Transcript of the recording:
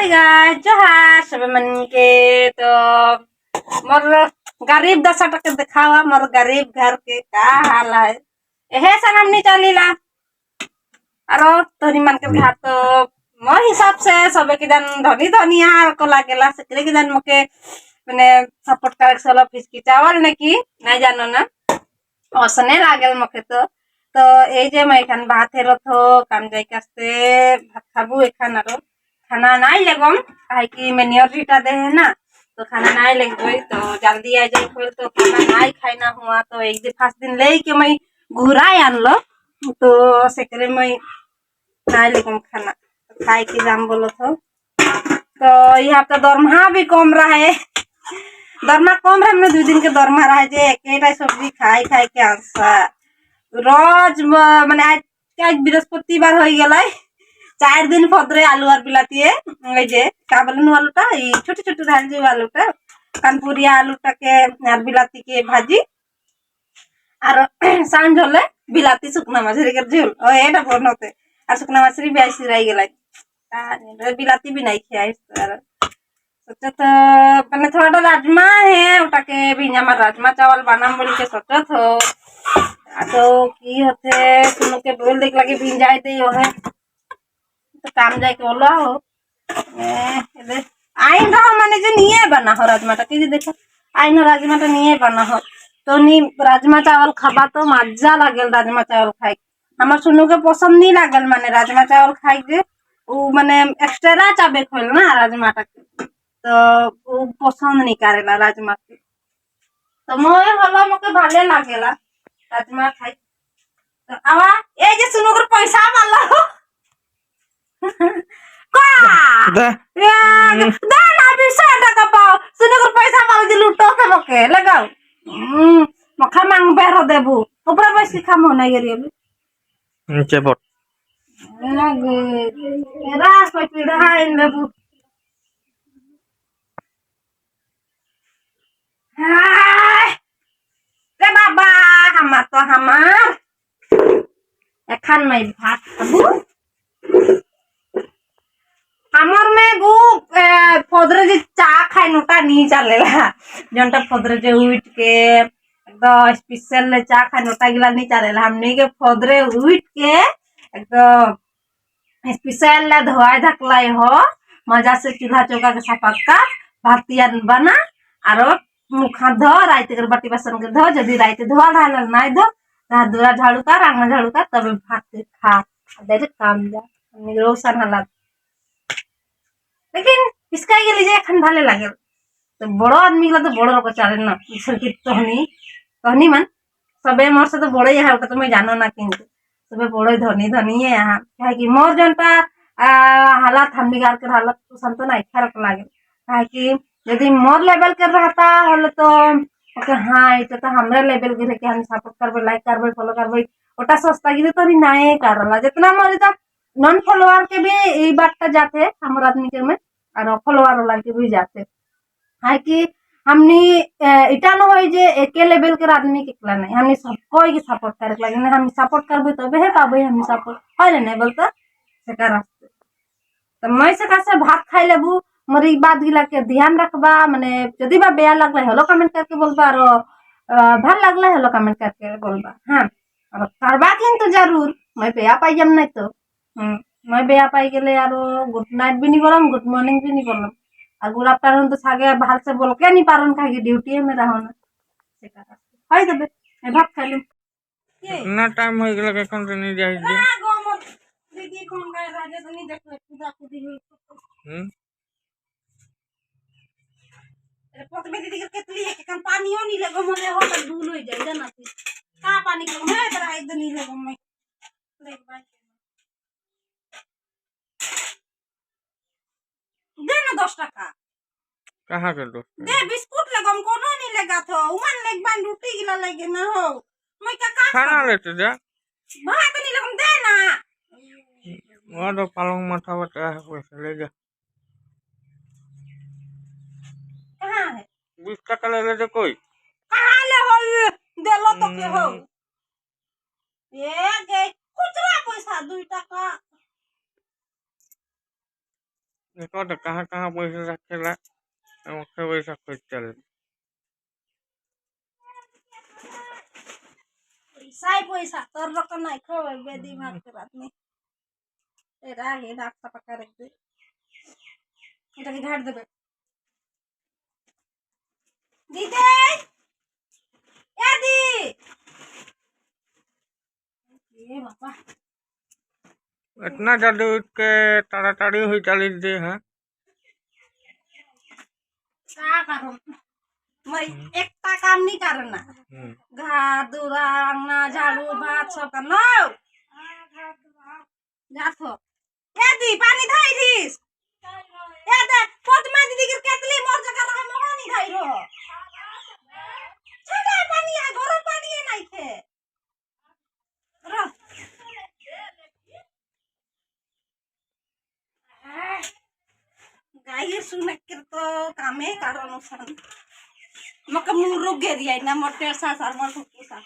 hi guys जोहार सब मन के तो मोर गरीब दशा टके दिखावा मोर गरीब घर के का हाल है एहे सनम नहीं चलीला आरो तोरी मन के घर तो मोर हिसाब से सबे के जन धनी धनिया को लागेला सकरे के जन मके माने सपोर्ट करे सला फिसकी चावल ने की नहीं जानो ना ओसने लागेल मके तो ए जे मैं खान भात हेरो थो काम जाई कास्ते भात खाबू एखान आरो खाना नहीं लगम काहे कि मेनियर रीटा दे है ना तो खाना नहीं लगबई तो जल्दी आ जाई खोल तो खाना नहीं खाइना हुआ तो एक दिन फर्स्ट दिन ले के मैं घुराई आनलो तो सेकरे मैं नहीं लगम खाना तो खाए के जाम बोलो तो यहाँ तो दरमहा भी कम रहे दरमा कम रहे हमने 2 दिन के दरमा रहे जे एकेटा सब्जी खाई खाई के आंसा रोज माने आज बृहस्पतिवार हो गेलै 4 दिन फदरे आलू और बिलाती है जे का बोलन आलूटा ई छोटे छोटे धान जे आलूटा कानपुरिया आलूटा के और बिलाती के भाजी और सांझ होले बिलाती सुकना मछली के झोल ओ एटा बनते और सुकना मछली भी ऐसी रह गेलै बिलाती भी नहीं खाई सोचा तो मैंने थोड़ा राजमा है उठा के भी हमारा राजमा चावल बना बोल के सोचा तो की होते सुनो के बोल देख लगे भी जाए दे हो है तो काम जाए के बोला हो आइन रहो माने जो नहीं बना हो राजमा की देखो आइन राजमा तो नहीं बना हो तो नी राजमा चावल खाबा तो मजा लागल राजमा चावल खाई हमार सुनो के पसंद नहीं लागल माने राजमा चावल खाई के वो माने एक्स्ट्रा चाबे खोल ना राजमा तो वो पसंद नहीं करेला राजमा के तो मोए हला मके भाले लागेला राजमा खाई तो आवा ए जे सुनो कर पैसा वाला हो का दा ना 20 টাকা পাও सुनो कर पैसा पाओ जे लूटो के मके लगाओ मखा मांग बेरो देबू ऊपर पैसे खामो नहीं गेरी नीचे बट लगे रास पे पीड़ा है लेबू रे बाबा हमार एखन मैं भात खाबू हमर में गु फदरे जे चा खाई नोटा नहीं चलेला जनटा फदरे जे उठ के एकदम स्पेशल ले चा खाई नोटा गिला नहीं चलेला हमनी के फदरे उठ के एकदम स्पेशल ले धोआई धकलाई हो मजा से चूल्हा चौका के सपक्का भातिया बना आरो मुखा धो राइते कर बाटी बासन के धो जदी राइते धोआ रहल नहीं धो दूरा झाड़ू का आंगना झाड़ू का तब भात खा दे काम जा हमनी रोशन हला लेकिन इसका ये लीजिए एखन भाले लागल तो बड़ो आदमी ला तो बड़ो को चाले ना ईश्वर की तहनी मन सबे मोर से तो बड़े है तो मैं जानो ना किंतु सबे बड़ो धनी है यहाँ काहे कि मोर जनता हालात हमनी गार के हालत तो संतो ना इच्छा रख लागे काहे कि यदि मोर लेवल कर रहता हले तो ओके हां इतो तो हमरे लेवल के के हम सपोर्ट करबे लाइक करबे फॉलो करबे ओटा सस्ता गिरे तो नहीं करला जितना मोर तो नॉन फॉलोअर के भी ई बात जाते हमर आदमी के में और फॉलोअर वाला के भी जाते है कि हमनी इटा न होई जे एके लेवल के आदमी के कला नहीं हमनी सब कोई के सपोर्ट करे लगे ना हम सपोर्ट करबे तबे है पाबे हम सपोर्ट होले नहीं बोलता सेका रास्ते तो मैं सेका से भात खाई लेबू मरी बात गिला के ध्यान रखबा माने यदि बा बेया लगले हेलो कमेंट करके बोलबा और भल लगले हेलो कमेंट करके बोलबा हां और करबा किंतु जरूर मैं बेया पाई जम नहीं तो मैं बेया पाई गेले आरो गुड नाइट भी नहीं बोलम गुड मॉर्निंग भी नहीं बोलम और गुड आफ्टरनून तो सागे बाहर से बोल के नहीं पारन काहे ड्यूटी में रहो ना सेका हाय दबे मैं भात खा लूं ना टाइम हो गेल कखन से नहीं जाई जे हां गो दीदी कौन गए राजे तो नहीं देखले खुदा खुदी अरे पकड़े दीदी के केतली है कन पानियो नहीं लगो मोले हो तो धूल हो जाए ना का पानी को मैं इधर एकदम नहीं लगो मैं देख भाई देना 10 টাকা कहाँ के दोस्त दे बिस्कुट लगम कोनो नहीं लगा तो उमन लेग बान रोटी गिला लगे ना हो मैं का खाना लेते जा भात नहीं लगम दे ना वो तो पालंग माथा बता है पैसा ले जा कहां है 20 টাকা ले ले कोई कहां ले हो दे लो तो के हो ये गे खुचरा पैसा 2 টাকা देखो तो कहाँ कहाँ पैसे रखेला मुझे वैसा कुछ चल पैसा ही पैसा तोर रख नहीं खो बेदी भाग के रात में तेरा ये दाग सा पका रख दे इधर की घाट दे दीदी ए दी ये बाबा इतना जल्दी उठ के ताड़ाताड़ी हुई चली दी है क्या करूं मैं एकता काम नहीं करना घर दूरा अंगना झाड़ू भात सब करना जाथो ए दी पानी धाई दिस ए दे पोतमा दीदी के केतली मोर जगह रहा मोह नहीं धाई रो ठंडा पानी है गरम पानी है नहीं थे रो गाय सुन के तो कामे कारण सन मक मुरुग गेरिया ना मोटे सा सर मोर कुछ सा